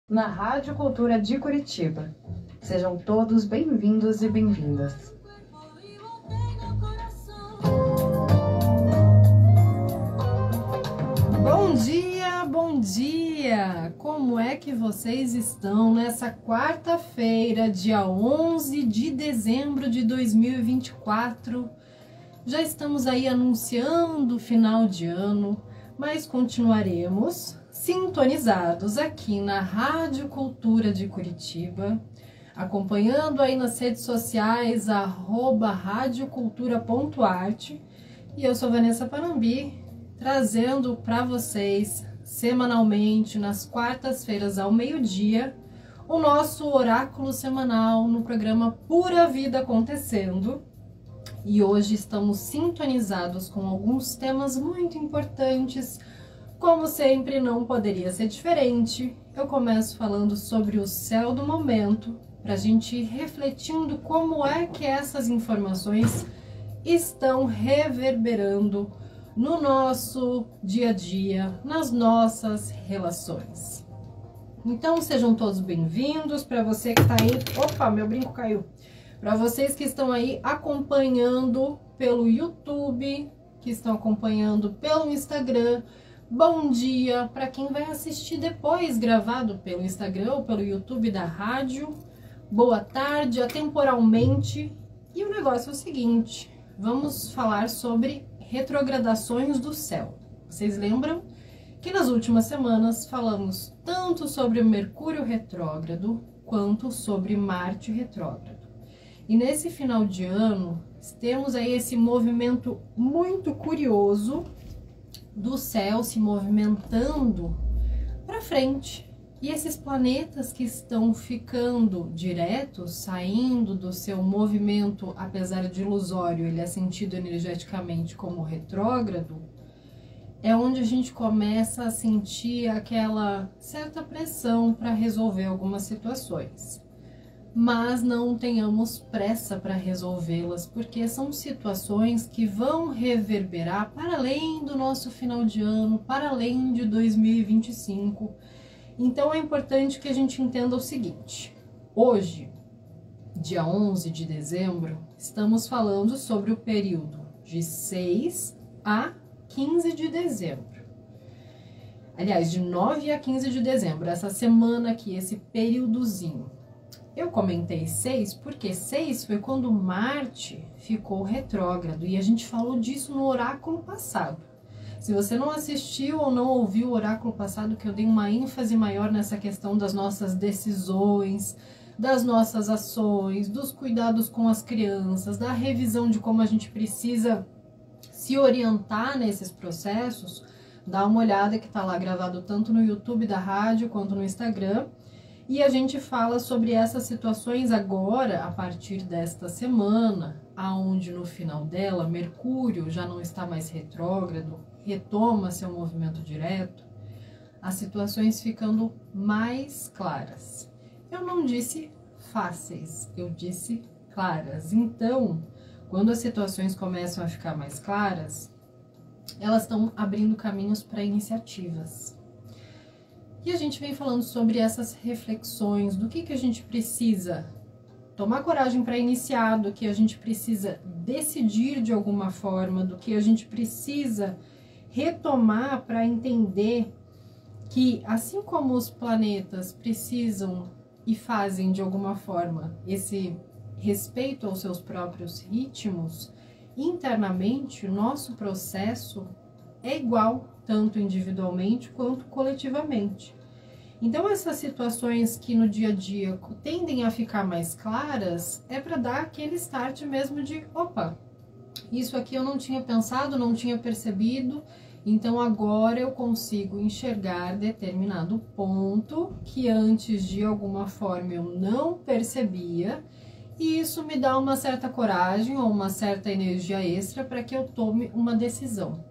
na Rádio Cultura de Curitiba. Sejam todos bem-vindos e bem-vindas. Bom dia, bom dia! Como é que vocês estão nessa quarta-feira, dia 11 de dezembro de 2024? Já estamos aí anunciando o final de ano, mas continuaremos sintonizados aqui na Rádio Cultura de Curitiba, acompanhando aí nas redes sociais, @radiocultura.arte. E eu sou Vanessa Panambi, trazendo para vocês semanalmente, nas quartas-feiras ao meio-dia, o nosso oráculo semanal no programa Pura Vida Acontecendo. E hoje estamos sintonizados com alguns temas muito importantes. Como sempre, não poderia ser diferente. Eu começo falando sobre o céu do momento, para a gente ir refletindo como é que essas informações estão reverberando no nosso dia a dia, nas nossas relações. Então, sejam todos bem-vindos. Para você que está aí... Opa, meu brinco caiu. Para vocês que estão aí acompanhando pelo YouTube, que estão acompanhando pelo Instagram, bom dia. Para quem vai assistir depois, gravado pelo Instagram ou pelo YouTube da rádio, boa tarde, atemporalmente. E o negócio é o seguinte, vamos falar sobre retrogradações do céu. Vocês lembram que nas últimas semanas falamos tanto sobre o Mercúrio retrógrado quanto sobre Marte retrógrado. E nesse final de ano, temos aí esse movimento muito curioso do céu se movimentando para frente. E esses planetas que estão ficando diretos, saindo do seu movimento, apesar de ilusório, ele é sentido energeticamente como retrógrado, é onde a gente começa a sentir aquela certa pressão para resolver algumas situações. Mas não tenhamos pressa para resolvê-las, porque são situações que vão reverberar para além do nosso final de ano, para além de 2025. Então é importante que a gente entenda o seguinte: hoje, dia 11 de dezembro, estamos falando sobre o período de 6 a 15 de dezembro. Aliás, de 9 a 15 de dezembro, essa semana aqui, esse períodozinho. Eu comentei 6 porque 6 foi quando Marte ficou retrógrado e a gente falou disso no oráculo passado. Se você não assistiu ou não ouviu o oráculo passado, que eu dei uma ênfase maior nessa questão das nossas decisões, das nossas ações, dos cuidados com as crianças, da revisão de como a gente precisa se orientar nesses processos, dá uma olhada que tá lá gravado tanto no YouTube da rádio quanto no Instagram. E a gente fala sobre essas situações agora, a partir desta semana, aonde no final dela, Mercúrio já não está mais retrógrado, retoma seu movimento direto, as situações ficando mais claras. Eu não disse fáceis, eu disse claras. Então, quando as situações começam a ficar mais claras, elas estão abrindo caminhos para iniciativas. E a gente vem falando sobre essas reflexões, do que a gente precisa tomar coragem para iniciar, do que a gente precisa decidir de alguma forma, do que a gente precisa retomar para entender que, assim como os planetas precisam e fazem de alguma forma esse respeito aos seus próprios ritmos, internamente o nosso processo é igual, tanto individualmente quanto coletivamente. Então, essas situações que no dia a dia tendem a ficar mais claras, é para dar aquele start mesmo de, opa, isso aqui eu não tinha pensado, não tinha percebido, então agora eu consigo enxergar determinado ponto que antes de alguma forma eu não percebia, e isso me dá uma certa coragem ou uma certa energia extra para que eu tome uma decisão.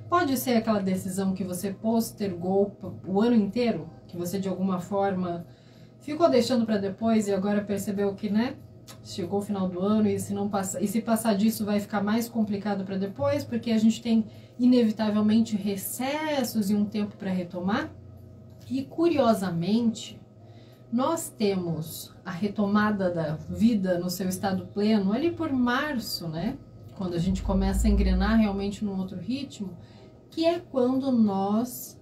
Pode ser aquela decisão que você postergou o ano inteiro, que você de alguma forma ficou deixando para depois e agora percebeu que, né, chegou o final do ano e se passar disso vai ficar mais complicado para depois, porque a gente tem inevitavelmente recessos e um tempo para retomar. E curiosamente, Nós temos a retomada da vida no seu estado pleno ali por março, né? Quando a gente começa a engrenar realmente num outro ritmo, que é quando nós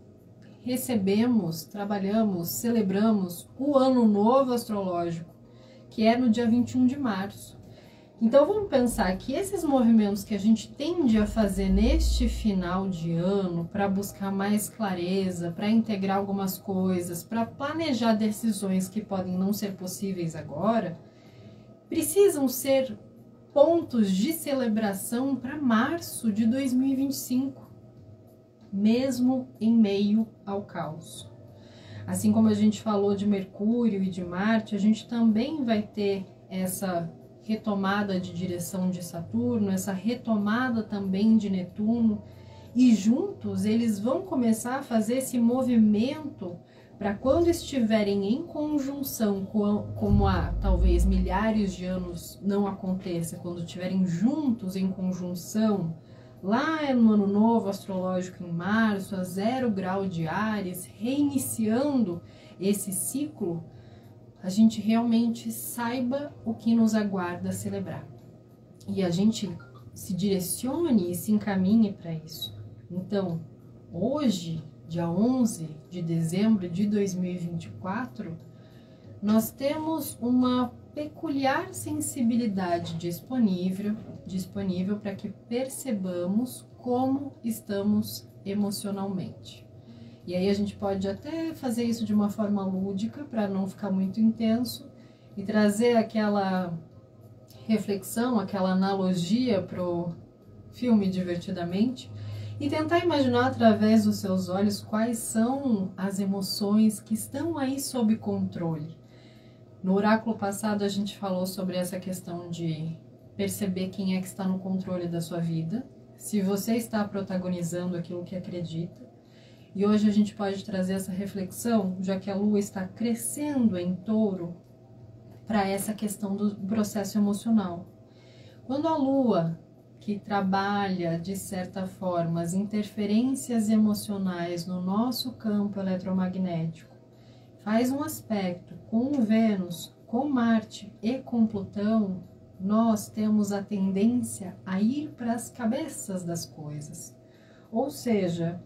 recebemos, trabalhamos, celebramos o Ano Novo Astrológico, que é no dia 21 de março. Então vamos pensar que esses movimentos que a gente tende a fazer neste final de ano para buscar mais clareza, para integrar algumas coisas, para planejar decisões que podem não ser possíveis agora, precisam ser pontos de celebração para março de 2025, mesmo em meio ao caos. Assim como a gente falou de Mercúrio e de Marte, a gente também vai ter essa retomada de direção de Saturno, essa retomada também de Netuno, e juntos eles vão começar a fazer esse movimento para quando estiverem em conjunção, como há talvez milhares de anos não aconteça, quando estiverem juntos em conjunção, lá no Ano Novo Astrológico em março, a 0 grau de Áries, reiniciando esse ciclo, a gente realmente saiba o que nos aguarda celebrar. E a gente se direcione e se encaminhe para isso. Então, hoje, dia 11 de dezembro de 2024, nós temos uma peculiar sensibilidade disponível para que percebamos como estamos emocionalmente. E aí a gente pode até fazer isso de uma forma lúdica, para não ficar muito intenso, e trazer aquela reflexão, aquela analogia para o filme Divertidamente, e tentar imaginar através dos seus olhos quais são as emoções que estão aí sob controle. No oráculo passado a gente falou sobre essa questão de perceber quem é que está no controle da sua vida, se você está protagonizando aquilo que acredita. E hoje a gente pode trazer essa reflexão, já que a Lua está crescendo em Touro, para essa questão do processo emocional. Quando a Lua, que trabalha, de certa forma, as interferências emocionais no nosso campo eletromagnético, faz um aspecto com Vênus, com Marte e com Plutão, nós temos a tendência a ir para as cabeças das coisas. Ou seja,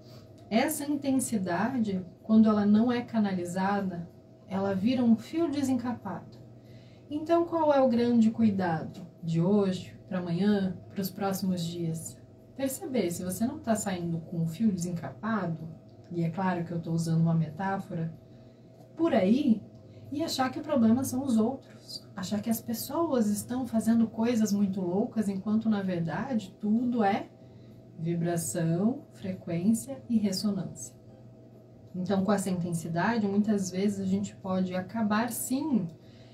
essa intensidade, quando ela não é canalizada, ela vira um fio desencapado. Então, qual é o grande cuidado de hoje, para amanhã, para os próximos dias? Perceber se você não está saindo com um fio desencapado, e é claro que eu estou usando uma metáfora, por aí, e achar que o problema são os outros. Achar que as pessoas estão fazendo coisas muito loucas, enquanto na verdade tudo é vibração, frequência e ressonância. Então, com essa intensidade, muitas vezes a gente pode acabar, sim,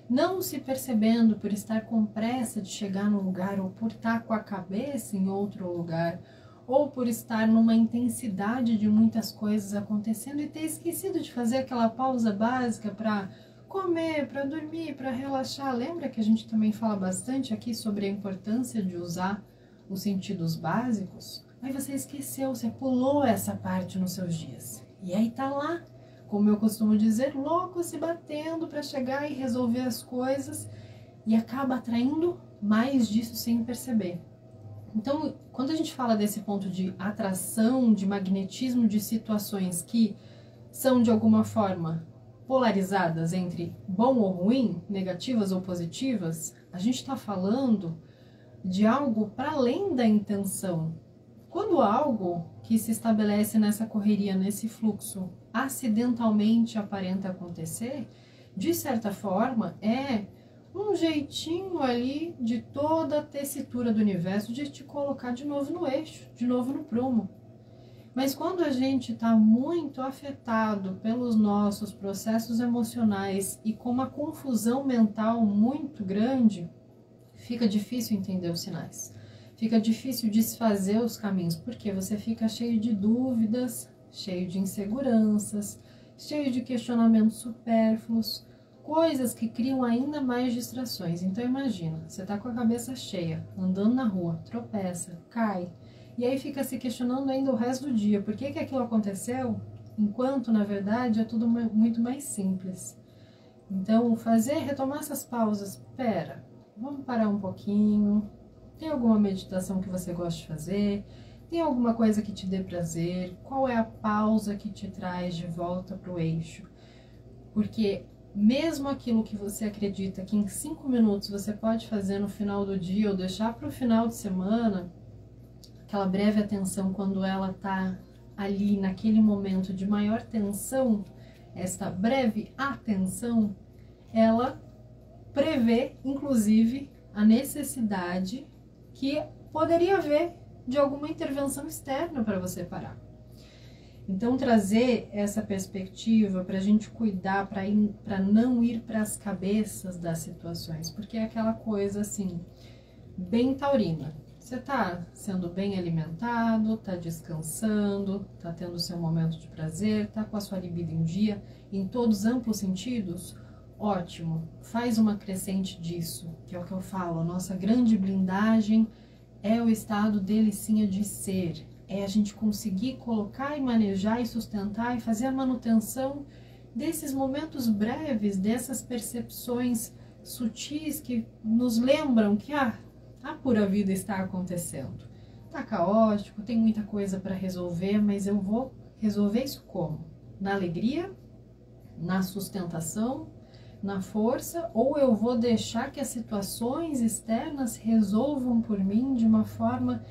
não se percebendo por estar com pressa de chegar no lugar, ou por estar com a cabeça em outro lugar, ou por estar numa intensidade de muitas coisas acontecendo e ter esquecido de fazer aquela pausa básica para comer, para dormir, para relaxar. Lembra que a gente também fala bastante aqui sobre a importância de usar os sentidos básicos? Aí você esqueceu, você pulou essa parte nos seus dias. E aí tá lá, como eu costumo dizer, louco se batendo para chegar e resolver as coisas, e acaba atraindo mais disso sem perceber. Então, quando a gente fala desse ponto de atração, de magnetismo de situações que são de alguma forma polarizadas entre bom ou ruim, negativas ou positivas, a gente está falando de algo para além da intenção. Quando algo que se estabelece nessa correria, nesse fluxo, acidentalmente aparenta acontecer, de certa forma é um jeitinho ali de toda a tessitura do universo de te colocar de novo no eixo, de novo no prumo. Mas quando a gente está muito afetado pelos nossos processos emocionais e com uma confusão mental muito grande, fica difícil entender os sinais. Fica difícil desfazer os caminhos, porque você fica cheio de dúvidas, cheio de inseguranças, cheio de questionamentos supérfluos, coisas que criam ainda mais distrações. Então imagina, você está com a cabeça cheia, andando na rua, tropeça, cai, e aí fica se questionando ainda o resto do dia, por que aquilo aconteceu? Enquanto, na verdade, é tudo muito mais simples. Então, retomar essas pausas. Pera, vamos parar um pouquinho. Tem alguma meditação que você gosta de fazer? Tem alguma coisa que te dê prazer? Qual é a pausa que te traz de volta para o eixo? Porque mesmo aquilo que você acredita que em 5 minutos você pode fazer no final do dia ou deixar para o final de semana, aquela breve atenção quando ela está ali naquele momento de maior tensão, esta breve atenção, ela prevê, inclusive, a necessidade que poderia haver de alguma intervenção externa para você parar. Então, trazer essa perspectiva para a gente cuidar, para não ir para as cabeças das situações, porque é aquela coisa assim, bem taurina. Você está sendo bem alimentado, está descansando, está tendo seu momento de prazer, está com a sua libido em dia, em todos os amplos sentidos, ótimo. Faz uma crescente disso, que é o que eu falo, a nossa grande blindagem é o estado delicinha de ser. É a gente conseguir colocar e manejar e sustentar e fazer a manutenção desses momentos breves, dessas percepções sutis que nos lembram que a pura vida está acontecendo. Tá caótico, tem muita coisa para resolver, mas eu vou resolver isso como? Na alegria, na sustentação, na força, ou eu vou deixar que as situações externas resolvam por mim de uma forma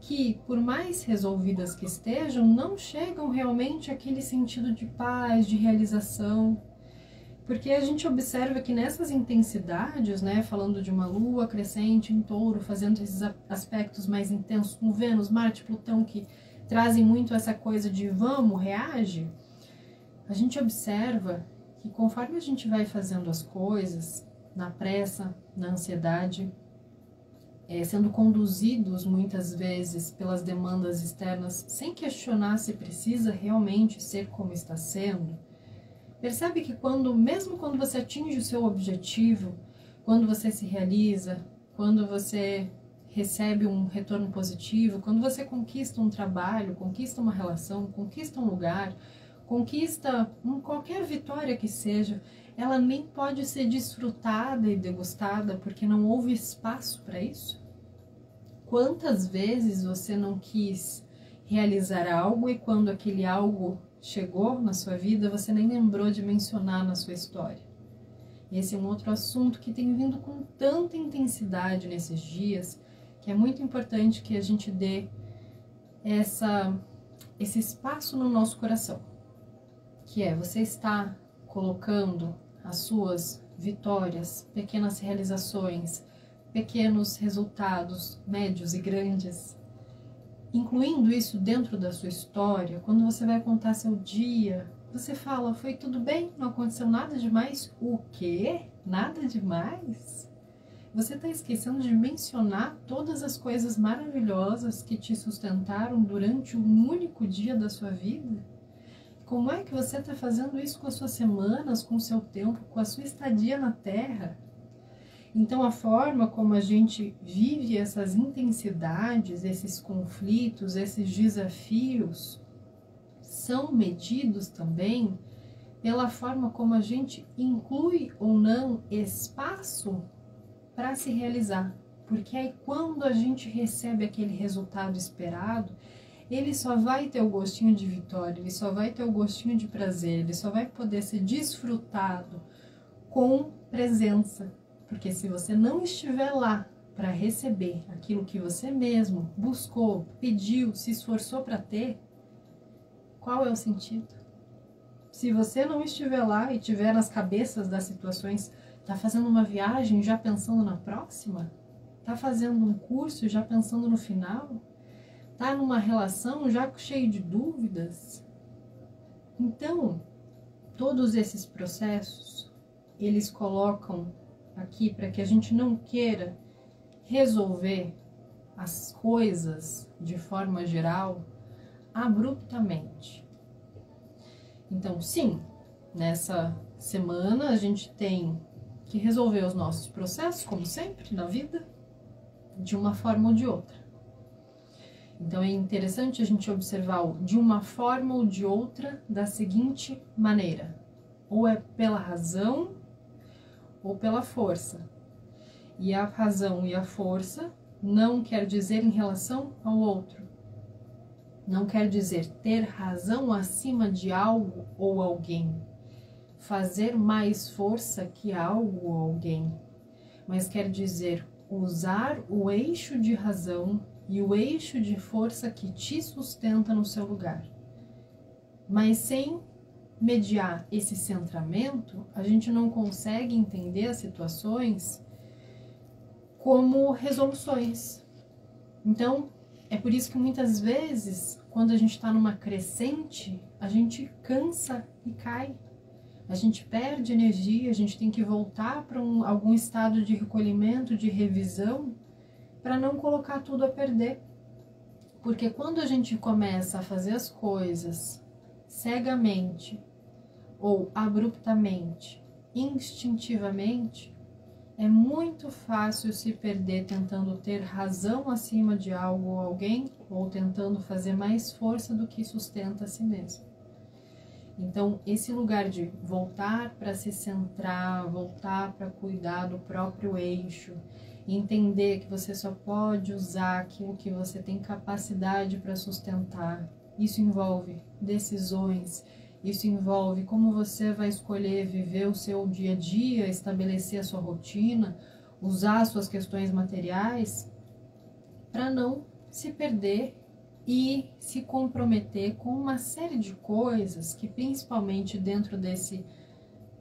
que, por mais resolvidas que estejam, não chegam realmente àquele sentido de paz, de realização. Porque a gente observa que nessas intensidades, né, falando de uma lua crescente em touro, fazendo esses aspectos mais intensos com Vênus, Marte, Plutão, que trazem muito essa coisa de vamos, reage, a gente observa que conforme a gente vai fazendo as coisas, na pressa, na ansiedade, sendo conduzidos muitas vezes pelas demandas externas, sem questionar se precisa realmente ser como está sendo, percebe que mesmo quando você atinge o seu objetivo, quando você se realiza, quando você recebe um retorno positivo, quando você conquista um trabalho, conquista uma relação, conquista um lugar, conquista qualquer vitória que seja, ela nem pode ser desfrutada e degustada porque não houve espaço para isso? Quantas vezes você não quis realizar algo e quando aquele algo chegou na sua vida, você nem lembrou de mencionar na sua história? Esse é um outro assunto que tem vindo com tanta intensidade nesses dias, que é muito importante que a gente dê esse espaço no nosso coração, que é você está colocando as suas vitórias, pequenas realizações, pequenos resultados, médios e grandes, incluindo isso dentro da sua história. Quando você vai contar seu dia, você fala, foi tudo bem? Não aconteceu nada demais? O quê? Nada demais? Você está esquecendo de mencionar todas as coisas maravilhosas que te sustentaram durante um único dia da sua vida? Como é que você está fazendo isso com as suas semanas, com o seu tempo, com a sua estadia na Terra? Então, a forma como a gente vive essas intensidades, esses conflitos, esses desafios, são medidos também pela forma como a gente inclui ou não espaço para se realizar. Porque aí, quando a gente recebe aquele resultado esperado, ele só vai ter o gostinho de vitória, ele só vai ter o gostinho de prazer, ele só vai poder ser desfrutado com presença. Porque se você não estiver lá para receber aquilo que você mesmo buscou, pediu, se esforçou para ter, qual é o sentido? Se você não estiver lá e estiver nas cabeças das situações, está fazendo uma viagem já pensando na próxima? Está fazendo um curso já pensando no final? Está numa relação já cheio de dúvidas? Então, todos esses processos, eles colocam aqui para que a gente não queira resolver as coisas de forma geral abruptamente. Então, sim, nessa semana a gente tem que resolver os nossos processos, como sempre na vida, de uma forma ou de outra. Então é interessante a gente observar de uma forma ou de outra da seguinte maneira: ou é pela razão, ou pela força. E a razão e a força não quer dizer em relação ao outro. Não quer dizer ter razão acima de algo ou alguém. Fazer mais força que algo ou alguém. Mas quer dizer usar o eixo de razão e o eixo de força que te sustenta no seu lugar. Mas sem mediar esse centramento, a gente não consegue entender as situações como resoluções. Então, é por isso que muitas vezes, quando a gente está numa crescente, a gente cansa e cai. A gente perde energia, a gente tem que voltar para algum estado de recolhimento, de revisão, para não colocar tudo a perder. Porque quando a gente começa a fazer as coisas cegamente ou abruptamente, instintivamente, é muito fácil se perder tentando ter razão acima de algo ou alguém, ou tentando fazer mais força do que sustenta a si mesmo. Então, esse lugar de voltar para se centrar, voltar para cuidar do próprio eixo, entender que você só pode usar aquilo que você tem capacidade para sustentar. Isso envolve decisões, isso envolve como você vai escolher viver o seu dia a dia, estabelecer a sua rotina, usar as suas questões materiais, para não se perder e se comprometer com uma série de coisas que, principalmente dentro desse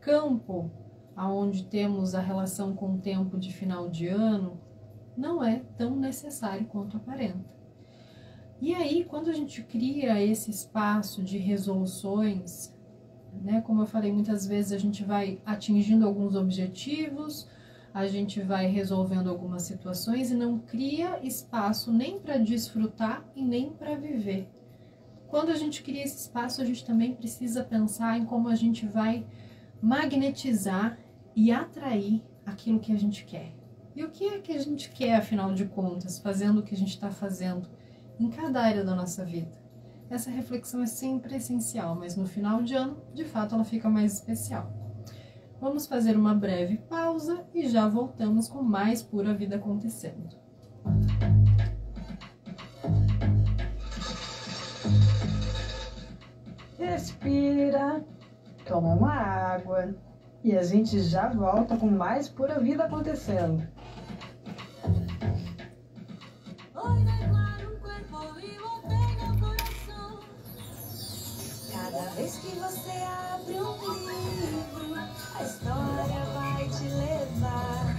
campo onde temos a relação com o tempo de final de ano, não é tão necessário quanto aparenta. E aí, quando a gente cria esse espaço de resoluções, né, como eu falei, muitas vezes a gente vai atingindo alguns objetivos, a gente vai resolvendo algumas situações e não cria espaço nem para desfrutar e nem para viver. Quando a gente cria esse espaço, a gente também precisa pensar em como a gente vai magnetizar e atrair aquilo que a gente quer. E o que é que a gente quer, afinal de contas, fazendo o que a gente está fazendo em cada área da nossa vida? Essa reflexão é sempre essencial, mas no final de ano, de fato, ela fica mais especial. Vamos fazer uma breve pausa e já voltamos com mais Pura Vida Acontecendo. Respira, toma uma água e a gente já volta com mais Pura Vida Acontecendo. Cada vez que você abre um livro, a história vai te levar.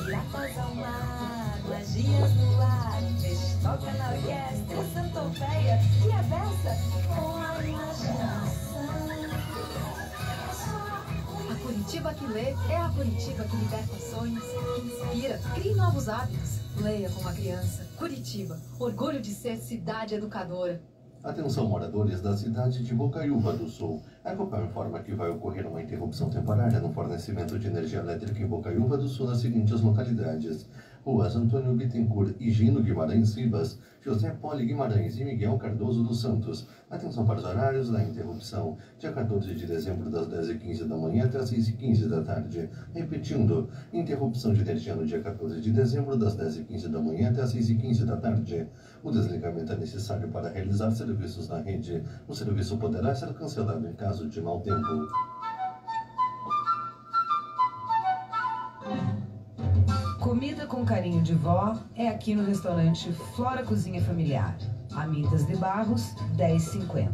Piratas ao mar, magias no ar, peixe toca na orquestra, centopeia e a beça com a imaginação. A Curitiba que lê é a Curitiba que liberta sonhos, que inspira, cria novos hábitos. Leia como a criança. Curitiba, orgulho de ser cidade educadora. Atenção, moradores da cidade de Bocaiúva do Sul. A Copel informa que vai ocorrer uma interrupção temporária no fornecimento de energia elétrica em Bocaiúva do Sul nas seguintes localidades: Ruas Antônio Bittencourt e Gino Guimarães Ribas, José Poli Guimarães e Miguel Cardoso dos Santos. Atenção para os horários da interrupção: dia 14 de dezembro das 10h15 da manhã até as 6h15 da tarde. Repetindo, interrupção de energia no dia 14 de dezembro das 10h15 da manhã até as 6h15 da tarde. O desligamento é necessário para realizar serviços na rede. O serviço poderá ser cancelado em caso de mau tempo. Comida com carinho de vó é aqui no restaurante Flora Cozinha Familiar. Amitas de Barros, 10,50.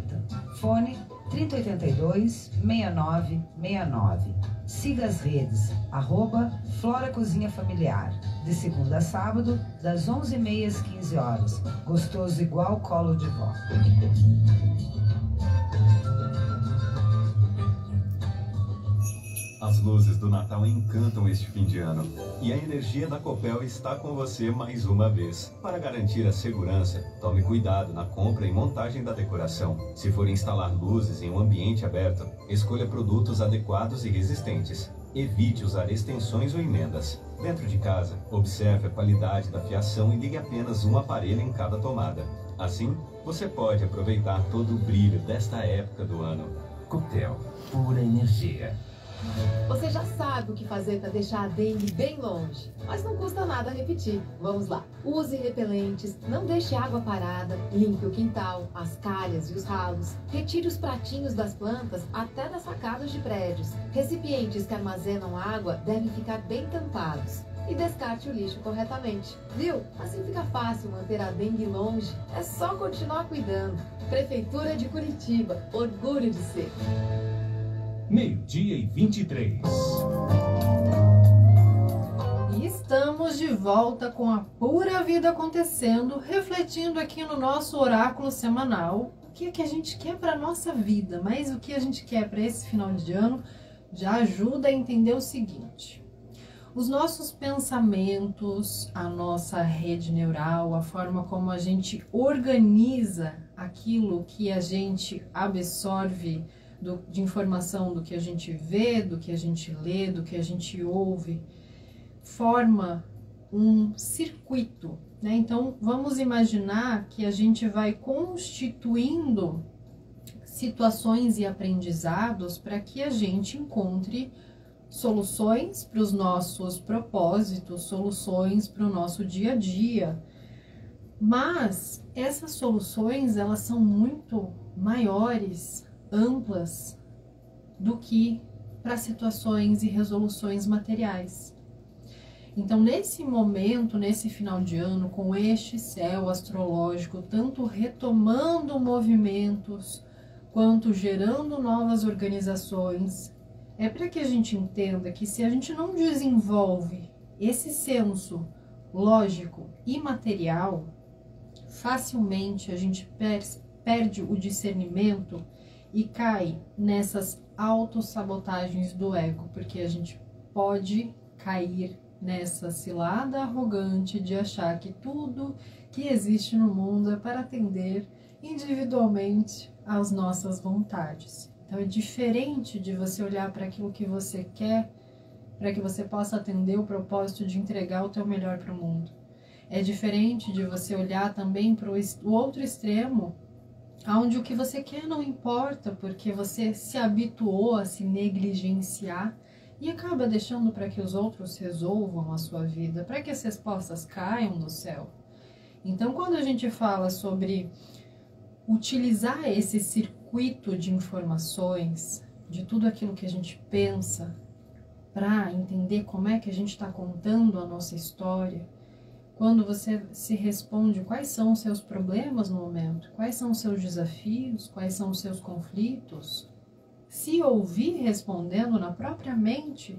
Fone 3082-6969. Siga as redes, @Flora Cozinha Familiar. De segunda a sábado, das 11h30 às 15h. Gostoso igual colo de vó. As luzes do Natal encantam este fim de ano. E a energia da Copel está com você mais uma vez. Para garantir a segurança, tome cuidado na compra e montagem da decoração. Se for instalar luzes em um ambiente aberto, escolha produtos adequados e resistentes. Evite usar extensões ou emendas. Dentro de casa, observe a qualidade da fiação e ligue apenas um aparelho em cada tomada. Assim, você pode aproveitar todo o brilho desta época do ano. Copel, pura energia. Você já sabe o que fazer para deixar a dengue bem longe, mas não custa nada repetir. Vamos lá. Use repelentes, não deixe água parada, limpe o quintal, as calhas e os ralos, retire os pratinhos das plantas até das sacadas de prédios. Recipientes que armazenam água devem ficar bem tampados. E descarte o lixo corretamente. Viu? Assim fica fácil manter a dengue longe. É só continuar cuidando. Prefeitura de Curitiba. Orgulho de ser. 12:23. E estamos de volta com a Pura Vida acontecendo, refletindo aqui no nosso oráculo semanal o que é que a gente quer para a nossa vida, mas o que a gente quer para esse final de ano já ajuda a entender o seguinte. Os nossos pensamentos, a nossa rede neural, a forma como a gente organiza aquilo que a gente absorve de informação, do que a gente vê, do que a gente lê, do que a gente ouve, forma um circuito, né? Então, vamos imaginar que a gente vai constituindo situações e aprendizados para que a gente encontre soluções para os nossos propósitos, soluções para o nosso dia a dia. Mas essas soluções, elas são muito maiores, amplas, do que para situações e resoluções materiais. Então, nesse momento, nesse final de ano, com este céu astrológico, tanto retomando movimentos, quanto gerando novas organizações, é para que a gente entenda que se a gente não desenvolve esse senso lógico e material, facilmente a gente perde o discernimento e cai nessas autossabotagens do ego, porque a gente pode cair nessa cilada arrogante de achar que tudo que existe no mundo é para atender individualmente às nossas vontades. Então, é diferente de você olhar para aquilo que você quer, para que você possa atender o propósito de entregar o teu melhor para o mundo. É diferente de você olhar também para o outro extremo, onde o que você quer não importa, porque você se habituou a se negligenciar e acaba deixando para que os outros resolvam a sua vida, para que as respostas caiam do céu. Então, quando a gente fala sobre utilizar esse circuito de informações, de tudo aquilo que a gente pensa, para entender como é que a gente está contando a nossa história, quando você se responde quais são os seus problemas no momento, quais são os seus desafios, quais são os seus conflitos, se ouvir respondendo na própria mente,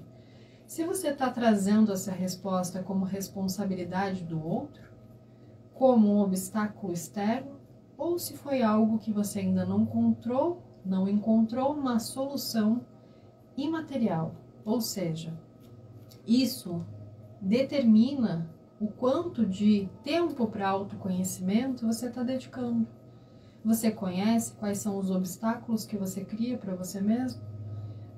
se você está trazendo essa resposta como responsabilidade do outro, como um obstáculo externo, ou se foi algo que você ainda não encontrou uma solução imaterial. Ou seja, isso determina o quanto de tempo para autoconhecimento você está dedicando. Você conhece quais são os obstáculos que você cria para você mesmo?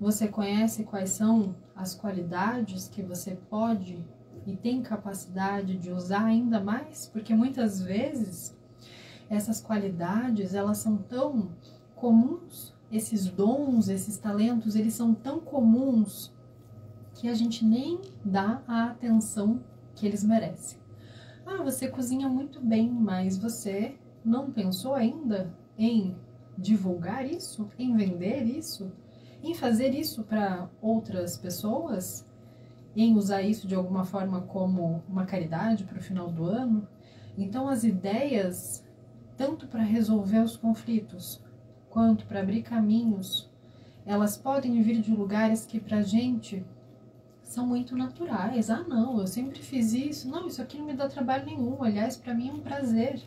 Você conhece quais são as qualidades que você pode e tem capacidade de usar ainda mais? Porque muitas vezes essas qualidades, elas são tão comuns, esses dons, esses talentos, eles são tão comuns que a gente nem dá a atenção que eles merecem. Ah, você cozinha muito bem, mas você não pensou ainda em divulgar isso, em vender isso, em fazer isso para outras pessoas, em usar isso de alguma forma como uma caridade para o final do ano? Então, as ideias, tanto para resolver os conflitos, quanto para abrir caminhos, elas podem vir de lugares que para a gente são muito naturais. Ah, não, eu sempre fiz isso. Não, isso aqui não me dá trabalho nenhum. Aliás, para mim é um prazer.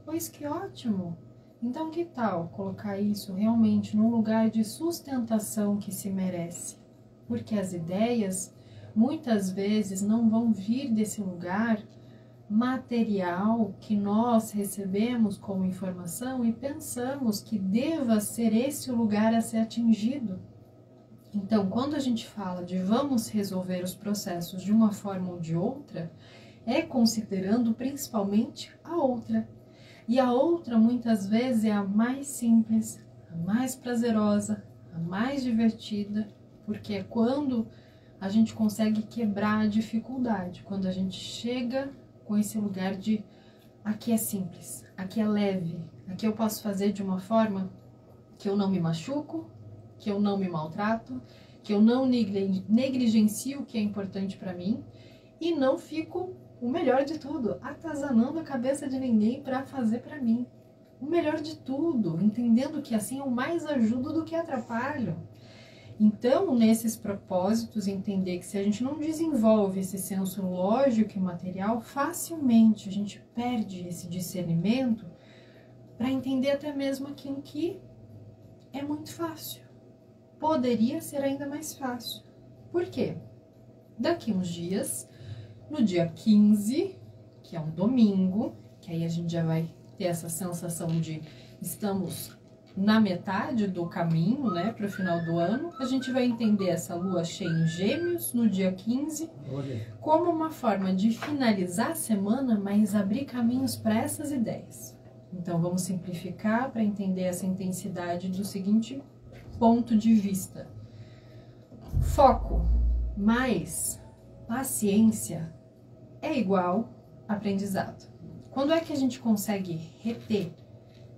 Pois que ótimo. Então, que tal colocar isso realmente num lugar de sustentação que se merece? Porque as ideias, muitas vezes, não vão vir desse lugar material que nós recebemos como informação e pensamos que deva ser esse o lugar a ser atingido. Então, quando a gente fala de vamos resolver os processos de uma forma ou de outra, é considerando principalmente a outra. E a outra, muitas vezes, é a mais simples, a mais prazerosa, a mais divertida, porque é quando a gente consegue quebrar a dificuldade, quando a gente chega com esse lugar de aqui é simples, aqui é leve, aqui eu posso fazer de uma forma que eu não me machuco, que eu não me maltrato, que eu não negligencio o que é importante para mim e não fico, o melhor de tudo, atazanando a cabeça de ninguém para fazer para mim. O melhor de tudo, entendendo que assim eu mais ajudo do que atrapalho. Então, nesses propósitos, entender que se a gente não desenvolve esse senso lógico e material, facilmente a gente perde esse discernimento para entender até mesmo aquilo que é muito fácil. Poderia ser ainda mais fácil. Por quê? Daqui uns dias, no dia 15, que é um domingo, que aí a gente já vai ter essa sensação de estamos na metade do caminho, né, para o final do ano, a gente vai entender essa lua cheia em Gêmeos no dia 15 como uma forma de finalizar a semana, mas abrir caminhos para essas ideias. Então vamos simplificar para entender essa intensidade do seguinte ponto de vista. Foco mais paciência é igual aprendizado. Quando é que a gente consegue reter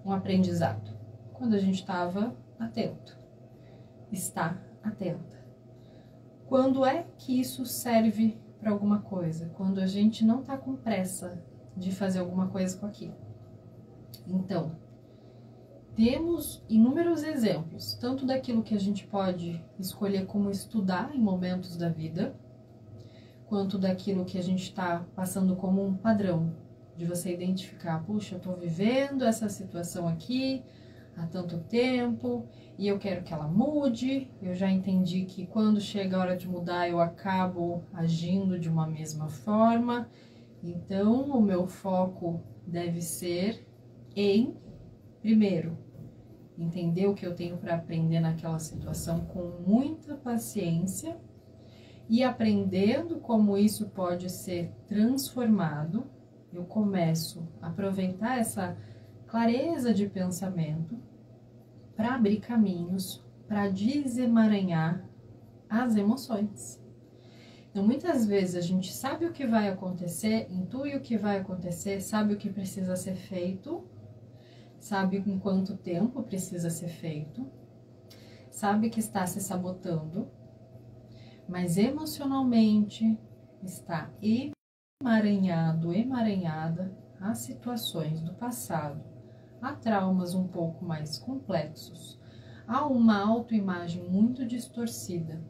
um aprendizado? Quando a gente estava atento, está atenta. Quando é que isso serve para alguma coisa? Quando a gente não está com pressa de fazer alguma coisa com aquilo. Então, temos inúmeros exemplos, tanto daquilo que a gente pode escolher como estudar em momentos da vida, quanto daquilo que a gente está passando como um padrão, de você identificar, puxa, eu estou vivendo essa situação aqui há tanto tempo e eu quero que ela mude, eu já entendi que quando chega a hora de mudar eu acabo agindo de uma mesma forma, então o meu foco deve ser em, primeiro, entender o que eu tenho para aprender naquela situação com muita paciência e aprendendo como isso pode ser transformado, eu começo a aproveitar essa clareza de pensamento para abrir caminhos, para desemaranhar as emoções. Então, muitas vezes a gente sabe o que vai acontecer, intui o que vai acontecer, sabe o que precisa ser feito, sabe em quanto tempo precisa ser feito, sabe que está se sabotando, mas emocionalmente está emaranhada a situações do passado, a traumas um pouco mais complexos, a uma autoimagem muito distorcida,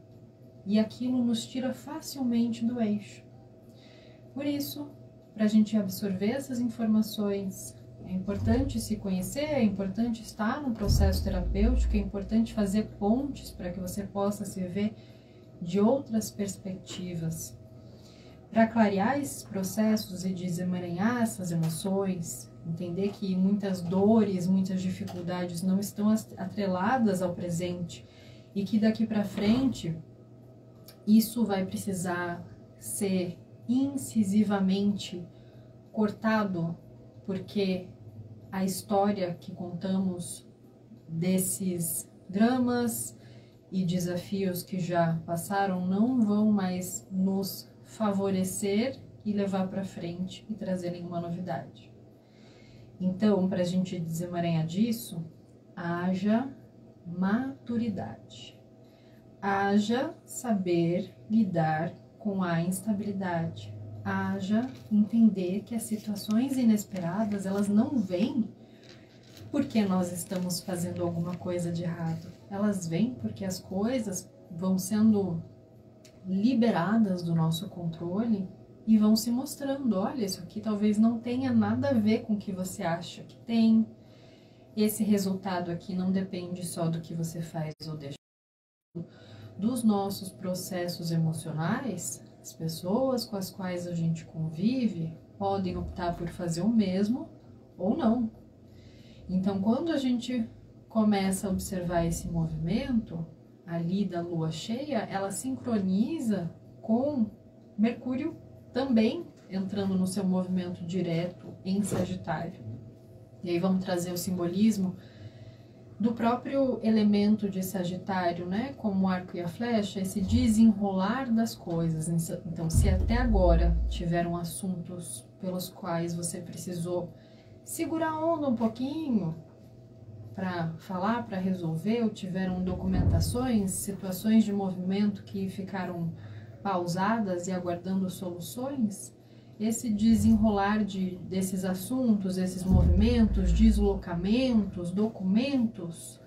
e aquilo nos tira facilmente do eixo. Por isso, para a gente absorver essas informações, é importante se conhecer, é importante estar no processo terapêutico, é importante fazer pontes para que você possa se ver de outras perspectivas, para clarear esses processos e desemaranhar essas emoções, entender que muitas dores, muitas dificuldades não estão atreladas ao presente e que daqui para frente isso vai precisar ser incisivamente cortado, porque a história que contamos desses dramas e desafios que já passaram não vão mais nos favorecer e levar para frente e trazer nenhuma novidade. Então, para a gente desemaranhar disso, haja maturidade, haja saber lidar com a instabilidade, haja entender que as situações inesperadas, elas não vêm porque nós estamos fazendo alguma coisa de errado, elas vêm porque as coisas vão sendo liberadas do nosso controle e vão se mostrando, olha, isso aqui talvez não tenha nada a ver com o que você acha que tem, esse resultado aqui não depende só do que você faz ou deixa. Dos nossos processos emocionais, as pessoas com as quais a gente convive podem optar por fazer o mesmo ou não. Então, quando a gente começa a observar esse movimento ali da lua cheia, ela sincroniza com Mercúrio também entrando no seu movimento direto em Sagitário. E aí vamos trazer o simbolismo do próprio elemento de Sagitário, né? Como o arco e a flecha, esse desenrolar das coisas. Então, se até agora tiveram assuntos pelos quais você precisou segurar a onda um pouquinho para falar, para resolver, ou tiveram documentações, situações de movimento que ficaram pausadas e aguardando soluções, esse desenrolar desses assuntos, esses movimentos, deslocamentos, documentos,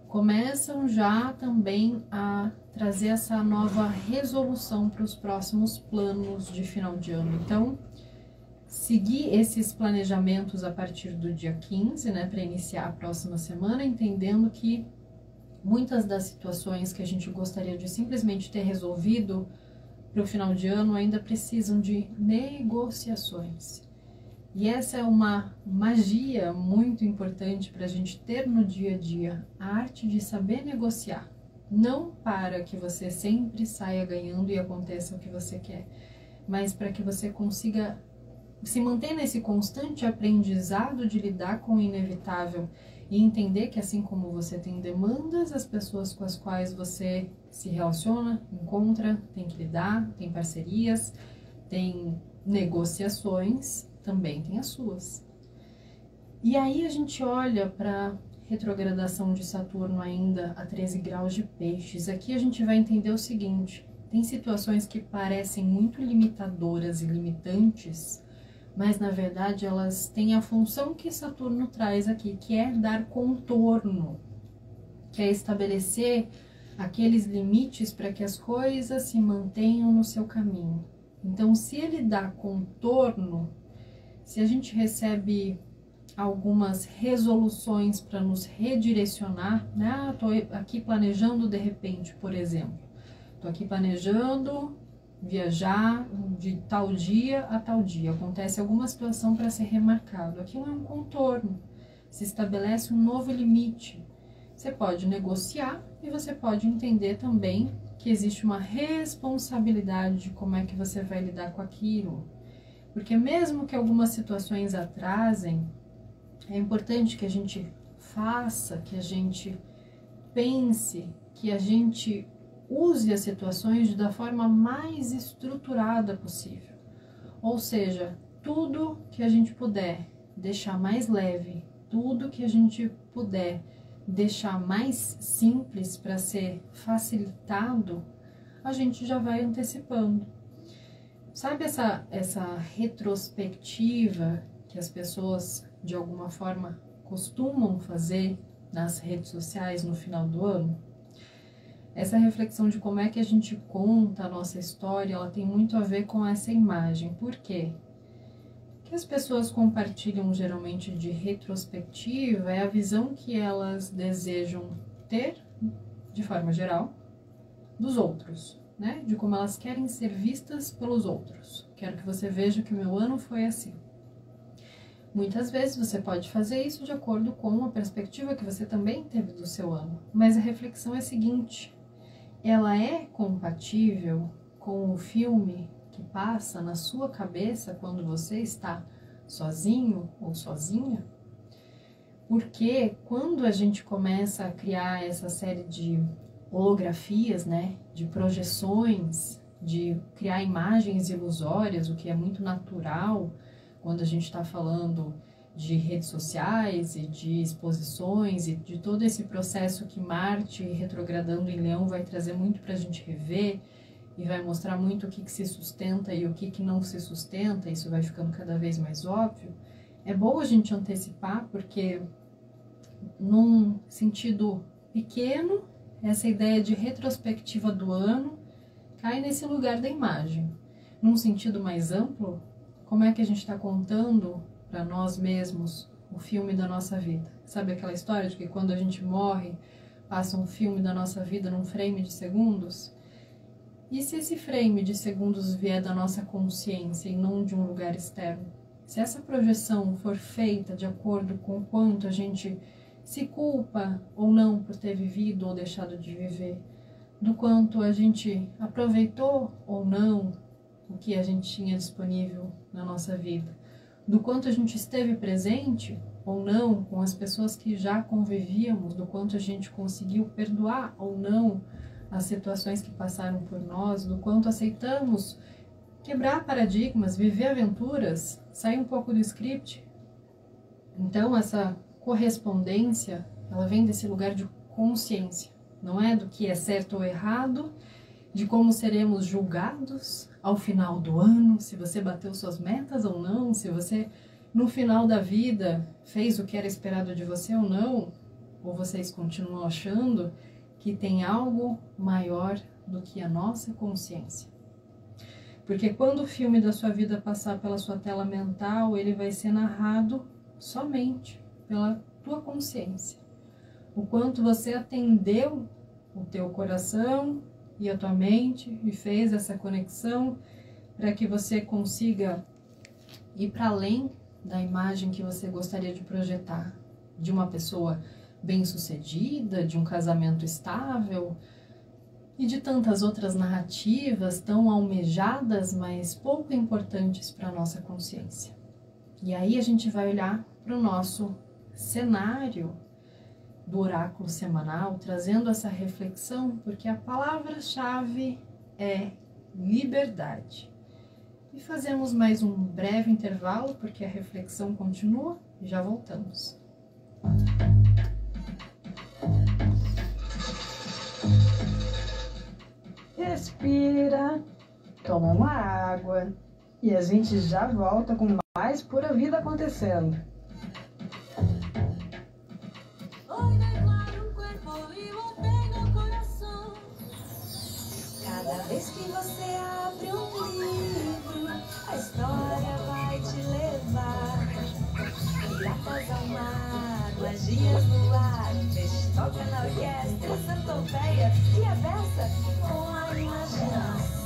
começam já também a trazer essa nova resolução para os próximos planos de final de ano. Então, seguir esses planejamentos a partir do dia 15, né, para iniciar a próxima semana, entendendo que muitas das situações que a gente gostaria de simplesmente ter resolvido para o final de ano ainda precisam de negociações. E essa é uma magia muito importante para a gente ter no dia a dia, a arte de saber negociar. Não para que você sempre saia ganhando e aconteça o que você quer, mas para que você consiga se manter nesse constante aprendizado de lidar com o inevitável e entender que, assim como você tem demandas, as pessoas com as quais você se relaciona, encontra, tem que lidar, tem parcerias, tem negociações, também tem as suas. E aí a gente olha para retrogradação de Saturno ainda a 13 graus de Peixes. Aqui a gente vai entender o seguinte: tem situações que parecem muito limitadoras e limitantes, mas na verdade elas têm a função que Saturno traz aqui, que é dar contorno, que é estabelecer aqueles limites para que as coisas se mantenham no seu caminho. Então, se ele dá contorno, se a gente recebe algumas resoluções para nos redirecionar, né? Tô aqui planejando de repente, por exemplo, tô aqui planejando viajar de tal dia a tal dia, acontece alguma situação para ser remarcado, aquilo é um contorno, se estabelece um novo limite. Você pode negociar e você pode entender também que existe uma responsabilidade de como é que você vai lidar com aquilo, porque mesmo que algumas situações atrasem, é importante que a gente faça, que a gente pense, que a gente use as situações da forma mais estruturada possível. Ou seja, tudo que a gente puder deixar mais leve, tudo que a gente puder deixar mais simples para ser facilitado, a gente já vai antecipando. Sabe essa retrospectiva que as pessoas de alguma forma costumam fazer nas redes sociais no final do ano? Essa reflexão de como é que a gente conta a nossa história, ela tem muito a ver com essa imagem. Por quê? O que as pessoas compartilham geralmente de retrospectiva é a visão que elas desejam ter, de forma geral, dos outros, né? De como elas querem ser vistas pelos outros. Quero que você veja que o meu ano foi assim. Muitas vezes você pode fazer isso de acordo com a perspectiva que você também teve do seu ano. Mas a reflexão é a seguinte: ela é compatível com o filme que passa na sua cabeça quando você está sozinho ou sozinha? Porque quando a gente começa a criar essa série de holografias, né, de projeções, de criar imagens ilusórias, o que é muito natural quando a gente está falando de redes sociais e de exposições e de todo esse processo que Marte retrogradando em Leão vai trazer muito para a gente rever e vai mostrar muito o que se sustenta e o que não se sustenta, isso vai ficando cada vez mais óbvio. É bom a gente antecipar, porque num sentido pequeno, essa ideia de retrospectiva do ano cai nesse lugar da imagem. Num sentido mais amplo, como é que a gente está contando para nós mesmos o filme da nossa vida? Sabe aquela história de que quando a gente morre, passa um filme da nossa vida num frame de segundos? E se esse frame de segundos vier da nossa consciência e não de um lugar externo? Se essa projeção for feita de acordo com o quanto a gente se culpa ou não por ter vivido ou deixado de viver, do quanto a gente aproveitou ou não o que a gente tinha disponível na nossa vida, do quanto a gente esteve presente ou não com as pessoas que já convivíamos, do quanto a gente conseguiu perdoar ou não as situações que passaram por nós, do quanto aceitamos quebrar paradigmas, viver aventuras, sair um pouco do script. Então essa correspondência, ela vem desse lugar de consciência, não é do que é certo ou errado, de como seremos julgados ao final do ano, se você bateu suas metas ou não, se você no final da vida fez o que era esperado de você ou não, ou vocês continuam achando que tem algo maior do que a nossa consciência. Porque quando o filme da sua vida passar pela sua tela mental, ele vai ser narrado somente pela tua consciência. O quanto você atendeu o teu coração e a tua mente e fez essa conexão para que você consiga ir para além da imagem que você gostaria de projetar, de uma pessoa bem-sucedida, de um casamento estável e de tantas outras narrativas tão almejadas, mas pouco importantes para a nossa consciência. E aí a gente vai olhar para o nosso cenário do oráculo semanal, trazendo essa reflexão, porque a palavra-chave é liberdade. E fazemos mais um breve intervalo, porque a reflexão continua e já voltamos. Respira, toma uma água e a gente já volta com mais Pura Vida acontecendo. Hoy declaro un cuerpo vivo, tengo corazón. Cada vez que você abre livro, a história vai te levar. Piratas ao mar, magias no ar, peixe toca na orquestra, centopeia e a beça com a imaginação.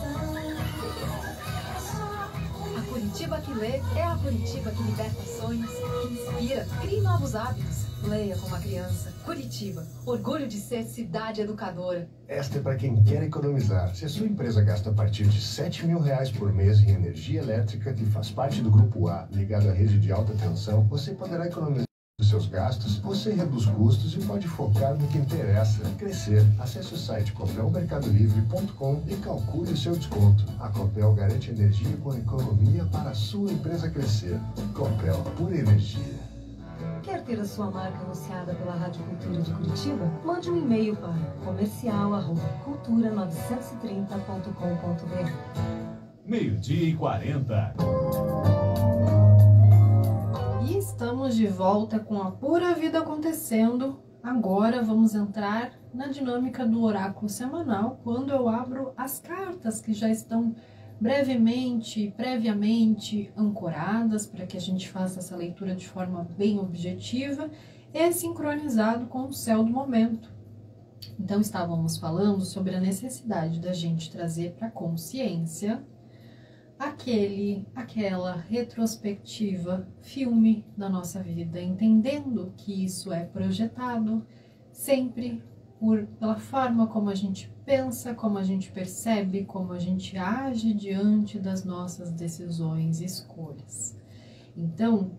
A Curitiba que lê é a Curitiba que liberta sonhos, que inspira, cria novos hábitos. Leia como uma criança. Curitiba, orgulho de ser cidade educadora. Esta é para quem quer economizar. Se a sua empresa gasta a partir de R$7.000 por mês em energia elétrica e faz parte do Grupo A, ligado à rede de alta tensão, você poderá economizar os seus gastos, você reduz custos e pode focar no que interessa, crescer. Acesse o site copelmercadolivre.com e calcule o seu desconto. A Copel garante energia com economia para a sua empresa crescer. Copel, pura energia. Quer ter a sua marca anunciada pela Rádio Cultura de Curitiba? Mande um e-mail para comercial@cultura930.com.br. 12:40. E estamos de volta com a Pura Vida acontecendo. Agora vamos entrar na dinâmica do oráculo semanal, quando eu abro as cartas que já estão previamente ancoradas, para que a gente faça essa leitura de forma bem objetiva e sincronizado com o céu do momento. Então estávamos falando sobre a necessidade da gente trazer para a consciência aquela retrospectiva, filme da nossa vida, entendendo que isso é projetado sempre pela forma como a gente pensa, como a gente percebe, como a gente age diante das nossas decisões e escolhas. Então,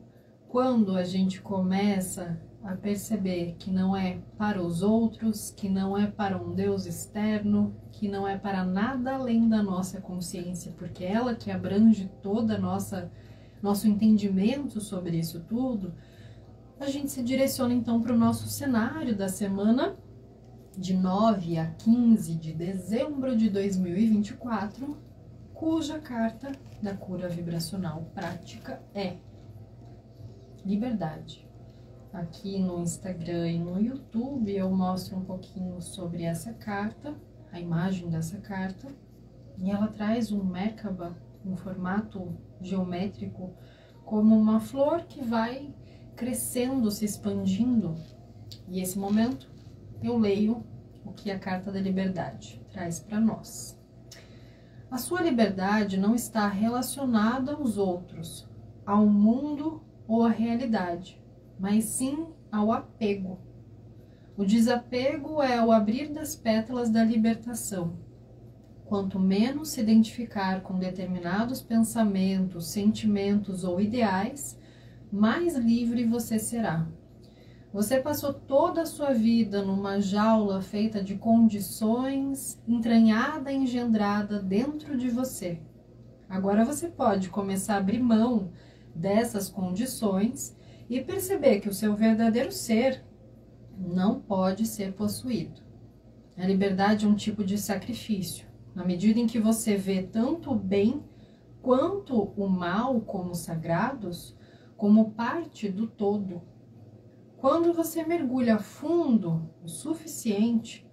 quando a gente começa a perceber que não é para os outros, que não é para um Deus externo, que não é para nada além da nossa consciência, porque é ela que abrange toda nosso entendimento sobre isso tudo, a gente se direciona então para o nosso cenário da semana de 9 a 15 de dezembro de 2024, cuja carta da cura vibracional prática é liberdade. Aqui no Instagram e no YouTube eu mostro um pouquinho sobre essa carta, a imagem dessa carta, e ela traz um Merkaba, um formato geométrico, como uma flor que vai crescendo, se expandindo. E esse momento eu leio o que a carta da liberdade traz para nós. A sua liberdade não está relacionada aos outros, ao mundo ou à realidade, mas sim ao apego. O desapego é o abrir das pétalas da libertação. Quanto menos se identificar com determinados pensamentos, sentimentos ou ideais, mais livre você será. Você passou toda a sua vida numa jaula feita de condições, entranhada e engendrada dentro de você. Agora você pode começar a abrir mão dessas condições e perceber que o seu verdadeiro ser não pode ser possuído. A liberdade é um tipo de sacrifício. Na medida em que você vê tanto o bem quanto o mal como sagrados, como parte do todo. Quando você mergulha fundo o suficiente,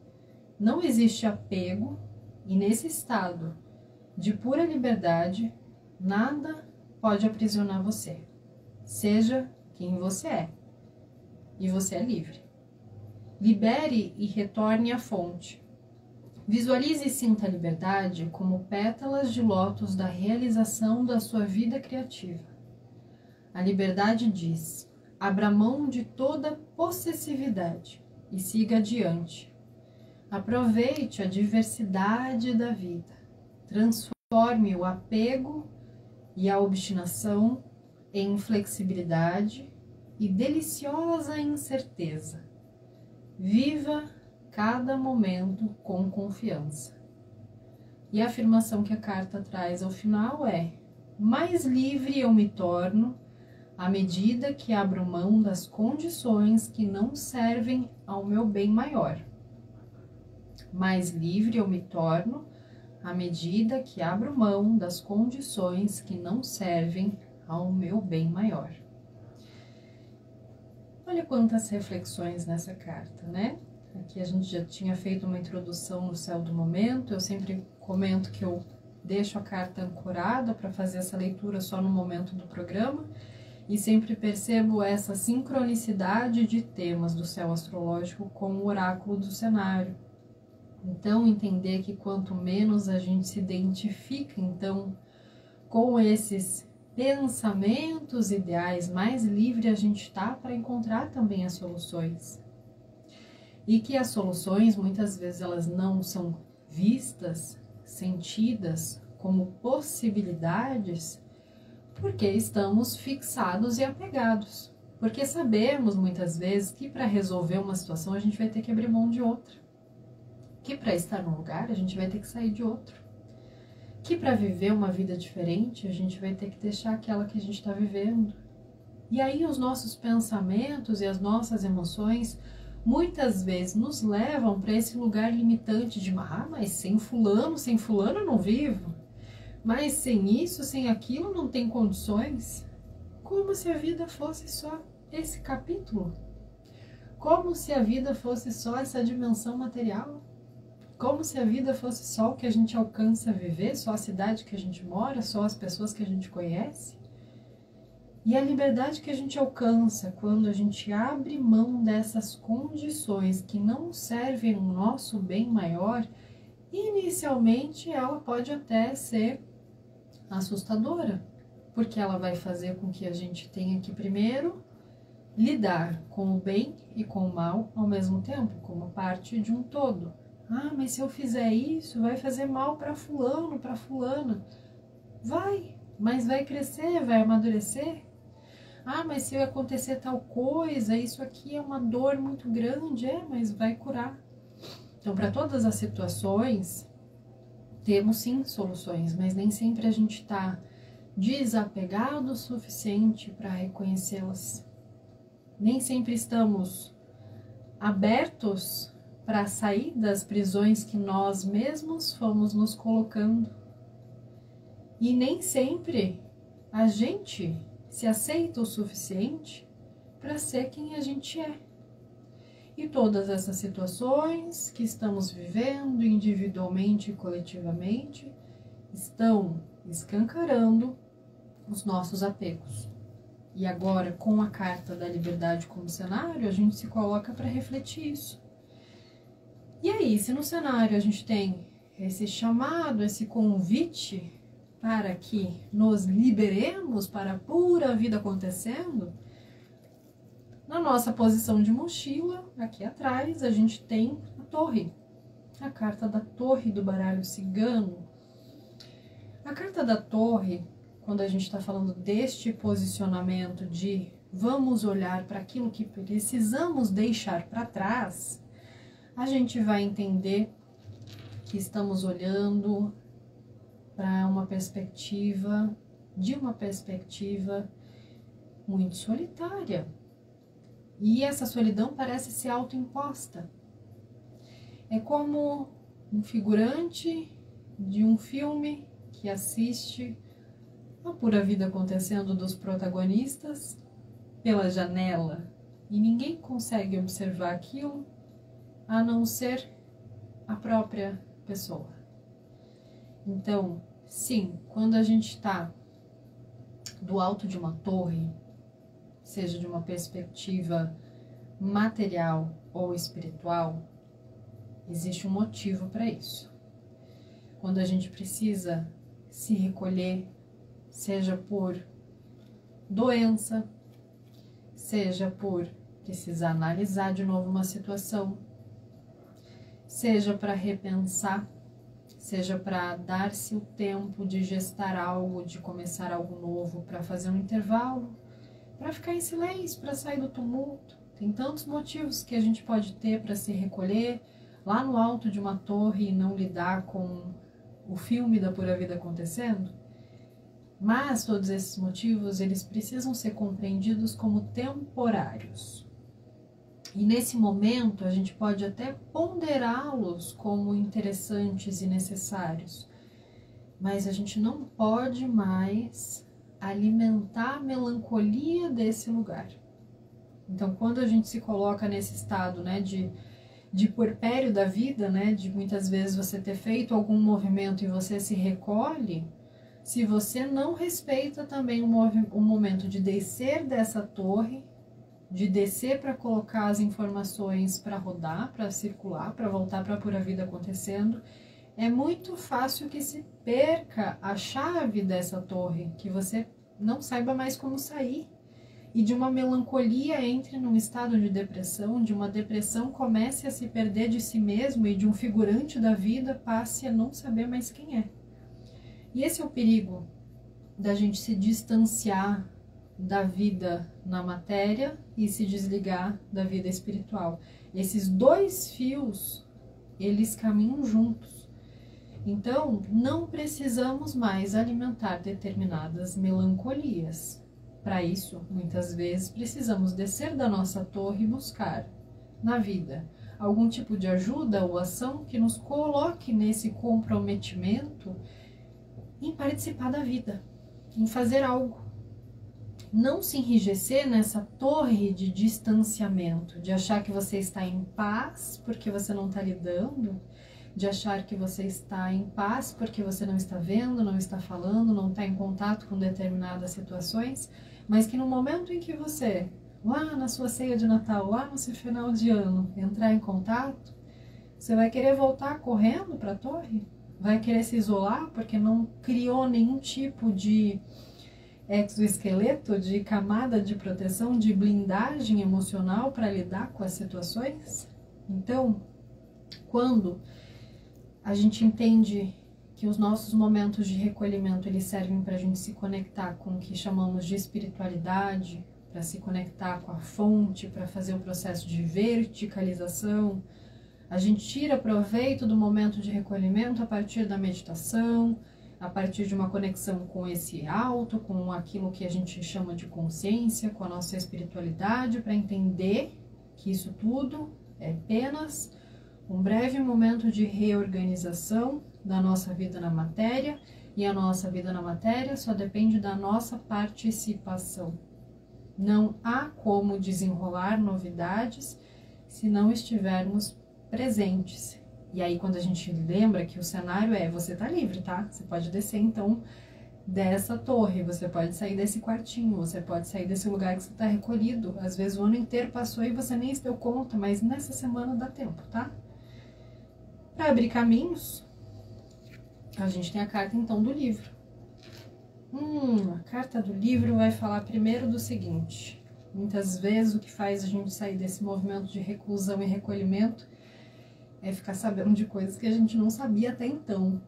não existe apego e nesse estado de pura liberdade, nada pode aprisionar você. Seja quem você é. E você é livre. Libere e retorne à fonte. Visualize e sinta a liberdade como pétalas de lótus da realização da sua vida criativa. A liberdade diz: abra mão de toda possessividade e siga adiante. Aproveite a diversidade da vida. Transforme o apego e a obstinação em flexibilidade e deliciosa incerteza. Viva cada momento com confiança. E a afirmação que a carta traz ao final é: mais livre eu me torno à medida que abro mão das condições que não servem ao meu bem maior. Mais livre eu me torno à medida que abro mão das condições que não servem ao meu bem maior. Olha quantas reflexões nessa carta, né? Aqui a gente já tinha feito uma introdução no Céu do Momento. Eu sempre comento que eu deixo a carta ancorada para fazer essa leitura só no momento do programa e sempre percebo essa sincronicidade de temas do céu astrológico com o oráculo do cenário. Então, entender que quanto menos a gente se identifica, então, com esses pensamentos ideais, mais livre a gente está para encontrar também as soluções. E que as soluções, muitas vezes, elas não são vistas, sentidas como possibilidades, porque estamos fixados e apegados. Porque sabemos, muitas vezes, que para resolver uma situação a gente vai ter que abrir mão de outra. Que para estar num lugar a gente vai ter que sair de outro. Que para viver uma vida diferente a gente vai ter que deixar aquela que a gente está vivendo. E aí os nossos pensamentos e as nossas emoções muitas vezes nos levam para esse lugar limitante de mas sem fulano eu não vivo. Mas sem isso, sem aquilo não tem condições. Como se a vida fosse só esse capítulo. Como se a vida fosse só essa dimensão material. Como se a vida fosse só o que a gente alcança a viver, só a cidade que a gente mora, só as pessoas que a gente conhece. E a liberdade que a gente alcança quando a gente abre mão dessas condições que não servem ao nosso bem maior, inicialmente ela pode até ser assustadora, porque ela vai fazer com que a gente tenha que primeiro lidar com o bem e com o mal ao mesmo tempo, como parte de um todo. Mas se eu fizer isso, vai fazer mal para fulano, para fulana. Vai, mas vai crescer, vai amadurecer. Mas se acontecer tal coisa, isso aqui é uma dor muito grande, mas vai curar. Então, para todas as situações, temos sim soluções, mas nem sempre a gente está desapegado o suficiente para reconhecê-las. Nem sempre estamos abertos para sair das prisões que nós mesmos fomos nos colocando. E nem sempre a gente se aceita o suficiente para ser quem a gente é. E todas essas situações que estamos vivendo individualmente e coletivamente estão escancarando os nossos apegos. E agora, com a carta da liberdade como cenário, a gente se coloca para refletir isso. E aí, se no cenário a gente tem esse chamado, esse convite para que nos liberemos para a pura vida acontecendo, na nossa posição de mochila, aqui atrás, a gente tem a torre, a carta da torre do baralho cigano. A carta da torre quando a gente está falando deste posicionamento de vamos olhar para aquilo que precisamos deixar para trás, a gente vai entender que estamos olhando para uma perspectiva muito solitária. E essa solidão parece ser autoimposta. É como um figurante de um filme que assiste a pura vida acontecendo dos protagonistas pela janela e ninguém consegue observar aquilo a não ser a própria pessoa. Então, sim, quando a gente está do alto de uma torre, seja de uma perspectiva material ou espiritual, existe um motivo para isso. Quando a gente precisa se recolher, seja por doença, seja por precisar analisar de novo uma situação, seja para repensar, seja para dar-se o tempo de gestar algo, de começar algo novo, para fazer um intervalo, para ficar em silêncio, para sair do tumulto. Tem tantos motivos que a gente pode ter para se recolher lá no alto de uma torre e não lidar com o filme da pura vida acontecendo. Mas todos esses motivos, eles precisam ser compreendidos como temporários. E nesse momento, a gente pode até ponderá-los como interessantes e necessários. Mas a gente não pode mais alimentar a melancolia desse lugar. Então, quando a gente se coloca nesse estado, né, de puerpério da vida, né, de muitas vezes você ter feito algum movimento e você se recolhe, se você não respeita também o momento de descer dessa torre, de descer para colocar as informações para rodar, para circular, para voltar para a pura vida acontecendo, é muito fácil que se perca a chave dessa torre, que você não saiba mais como sair. E de uma melancolia entre num estado de depressão, de uma depressão comece a se perder de si mesmo e de um figurante da vida passe a não saber mais quem é. E esse é o perigo da gente se distanciar da vida na matéria e se desligar da vida espiritual. Esses dois fios, eles caminham juntos. Então, não precisamos mais alimentar determinadas melancolias. Para isso, muitas vezes, precisamos descer da nossa torre e buscar na vida algum tipo de ajuda ou ação que nos coloque nesse comprometimento em participar da vida, em fazer algo. Não se enrijecer nessa torre de distanciamento, de achar que você está em paz porque você não está lidando, de achar que você está em paz porque você não está vendo, não está falando, não está em contato com determinadas situações, mas que no momento em que você, lá na sua ceia de Natal, lá no seu final de ano, entrar em contato, você vai querer voltar correndo para a torre? Vai querer se isolar porque não criou nenhum tipo de exoesqueleto, de camada de proteção, de blindagem emocional para lidar com as situações? Então, quando a gente entende que os nossos momentos de recolhimento eles servem para a gente se conectar com o que chamamos de espiritualidade, para se conectar com a fonte, para fazer o processo de verticalização, a gente tira proveito do momento de recolhimento a partir da meditação, a partir de uma conexão com esse alto, com aquilo que a gente chama de consciência, com a nossa espiritualidade, para entender que isso tudo é apenas um breve momento de reorganização da nossa vida na matéria, e a nossa vida na matéria só depende da nossa participação. Não há como desenrolar novidades se não estivermos presentes. E aí quando a gente lembra que o cenário você tá livre, tá? Você pode descer então dessa torre, você pode sair desse quartinho, você pode sair desse lugar que você tá recolhido. Às vezes o ano inteiro passou e você nem se deu conta, mas nessa semana dá tempo, tá? Para abrir caminhos, a gente tem a carta então do livro. A carta do livro vai falar primeiro do seguinte: muitas vezes o que faz a gente sair desse movimento de reclusão e recolhimento é ficar sabendo de coisas que a gente não sabia até então.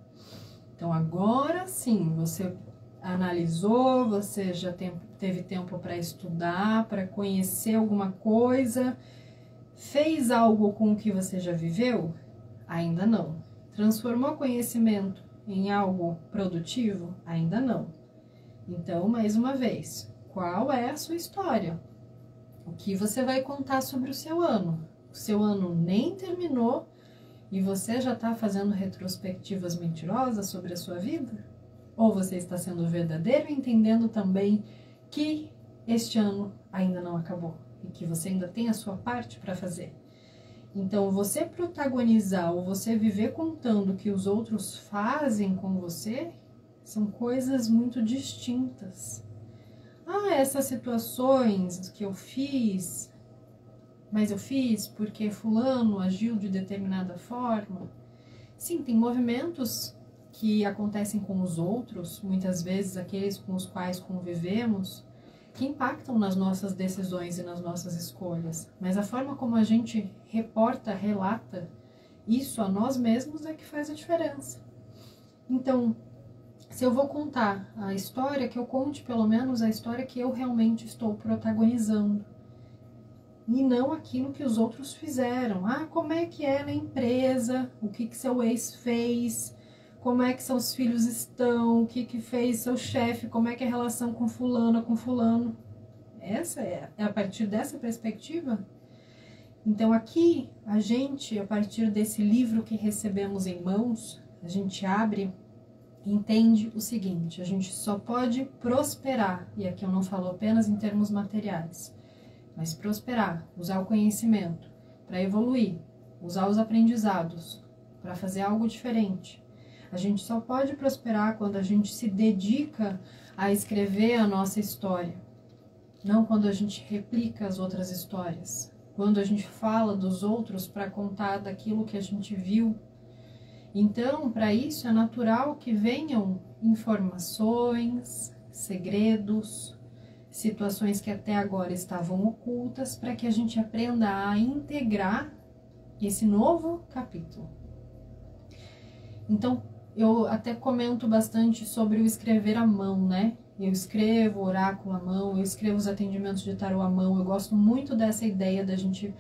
Então agora sim, você analisou, você já teve tempo para estudar, para conhecer alguma coisa, fez algo com o que você já viveu? Ainda não. Transformou conhecimento em algo produtivo? Ainda não. Então, mais uma vez, qual é a sua história? O que você vai contar sobre o seu ano? O seu ano nem terminou e você já está fazendo retrospectivas mentirosas sobre a sua vida? Ou você está sendo verdadeiro e entendendo também que este ano ainda não acabou e que você ainda tem a sua parte para fazer? Então, você protagonizar ou você viver contando o que os outros fazem com você são coisas muito distintas. Essas situações que eu fiz, mas eu fiz porque fulano agiu de determinada forma. Sim, tem movimentos que acontecem com os outros, muitas vezes aqueles com os quais convivemos, que impactam nas nossas decisões e nas nossas escolhas. Mas a forma como a gente reporta, relata isso a nós mesmos é que faz a diferença. Então, se eu vou contar a história, que eu conte pelo menos a história que eu realmente estou protagonizando. E não aquilo que os outros fizeram. Como é que é na empresa? O que seu ex fez? Como é que seus filhos estão? O que fez seu chefe? Como é que é a relação com fulana, com fulano? Essa é a partir dessa perspectiva. Então aqui, a partir desse livro que recebemos em mãos, a gente abre, entende o seguinte: a gente só pode prosperar, e aqui eu não falo apenas em termos materiais, mas prosperar, usar o conhecimento para evoluir, usar os aprendizados para fazer algo diferente. A gente só pode prosperar quando a gente se dedica a escrever a nossa história, não quando a gente replica as outras histórias, quando a gente fala dos outros para contar daquilo que a gente viu. Então, para isso é natural que venham informações, segredos, situações que até agora estavam ocultas, para que a gente aprenda a integrar esse novo capítulo. Então, eu até comento bastante sobre o escrever à mão, né? Eu escrevo o oráculo à mão, eu escrevo os atendimentos de tarô à mão. Eu gosto muito dessa ideia da gente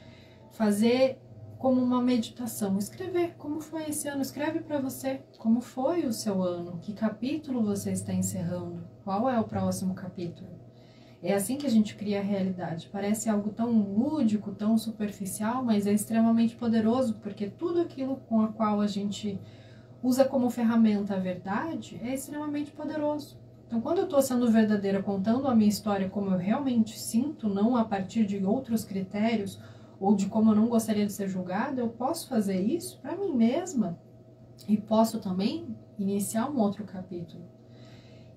fazer como uma meditação, escrever como foi esse ano, escreve para você como foi o seu ano, que capítulo você está encerrando, qual é o próximo capítulo. É assim que a gente cria a realidade. Parece algo tão lúdico, tão superficial, mas é extremamente poderoso, porque tudo aquilo com a qual a gente usa como ferramenta a verdade é extremamente poderoso. Então, quando eu estou sendo verdadeira, contando a minha história como eu realmente sinto, não a partir de outros critérios, ou de como eu não gostaria de ser julgada, eu posso fazer isso para mim mesma e posso também iniciar um outro capítulo.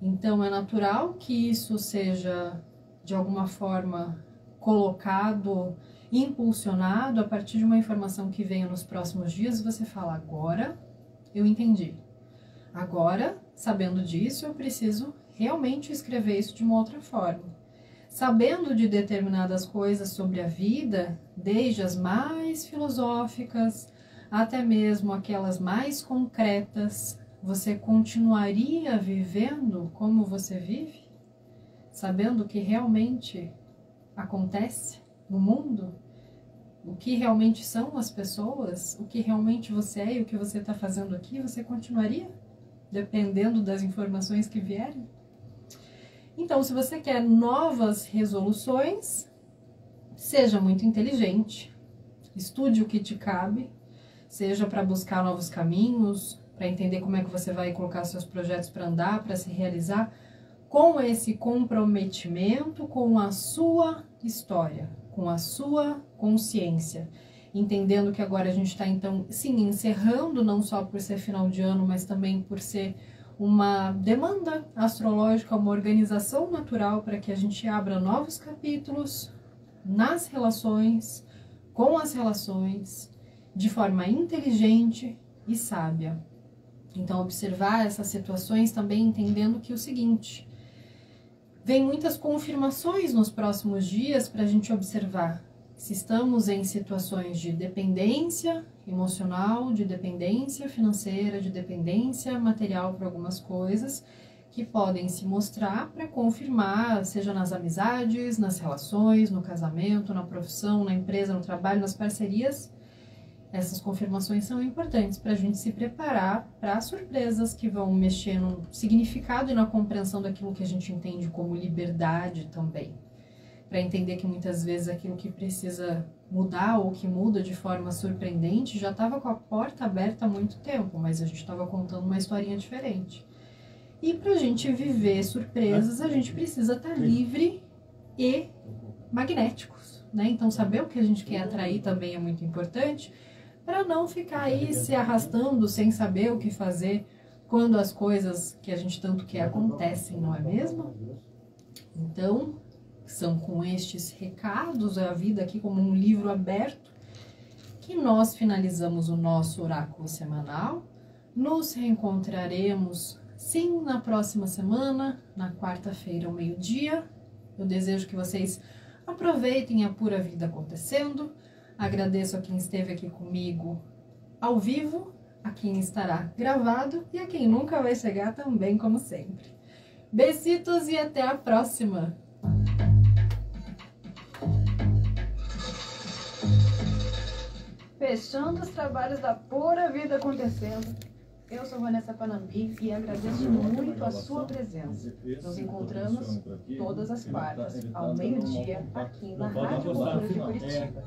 Então, é natural que isso seja, de alguma forma, colocado, impulsionado a partir de uma informação que venha nos próximos dias e você fala: agora eu entendi. Agora, sabendo disso, eu preciso realmente escrever isso de uma outra forma. Sabendo de determinadas coisas sobre a vida, desde as mais filosóficas até mesmo aquelas mais concretas, você continuaria vivendo como você vive? Sabendo o que realmente acontece no mundo? O que realmente são as pessoas? O que realmente você é e o que você está fazendo aqui? Você continuaria? Dependendo das informações que vierem? Então, se você quer novas resoluções, seja muito inteligente, estude o que te cabe, seja para buscar novos caminhos, para entender como é que você vai colocar seus projetos para andar, para se realizar, com esse comprometimento com a sua história, com a sua consciência, entendendo que agora a gente está, então, sim, encerrando, não só por ser final de ano, mas também por ser uma demanda astrológica, uma organização natural para que a gente abra novos capítulos nas relações, com as relações, de forma inteligente e sábia. Então, observar essas situações também entendendo que o seguinte, vem muitas confirmações nos próximos dias para a gente observar se estamos em situações de dependência emocional, de dependência financeira, de dependência material para algumas coisas, que podem se mostrar para confirmar, seja nas amizades, nas relações, no casamento, na profissão, na empresa, no trabalho, nas parcerias. Essas confirmações são importantes para a gente se preparar para surpresas que vão mexer no significado e na compreensão daquilo que a gente entende como liberdade também. Para entender que muitas vezes aquilo que precisa mudar ou que muda de forma surpreendente já estava com a porta aberta há muito tempo, mas a gente estava contando uma historinha diferente. E para a gente viver surpresas, a gente precisa estar livre e magnéticos, né? Então saber o que a gente quer atrair também é muito importante, para não ficar aí se arrastando sem saber o que fazer quando as coisas que a gente tanto quer acontecem, não é mesmo? Então, são com estes recados, a vida aqui como um livro aberto, que nós finalizamos o nosso oráculo semanal. Nos reencontraremos, sim, na próxima semana, na quarta-feira ao meio-dia. Eu desejo que vocês aproveitem a pura vida acontecendo. Agradeço a quem esteve aqui comigo ao vivo, a quem estará gravado e a quem nunca vai chegar também, como sempre. Besitos e até a próxima! Fechando os trabalhos da pura vida acontecendo, eu sou Vanessa Panambi e agradeço muito a sua presença. Nos encontramos todas as quartas, ao meio-dia, aqui na Rádio Cultura de Curitiba.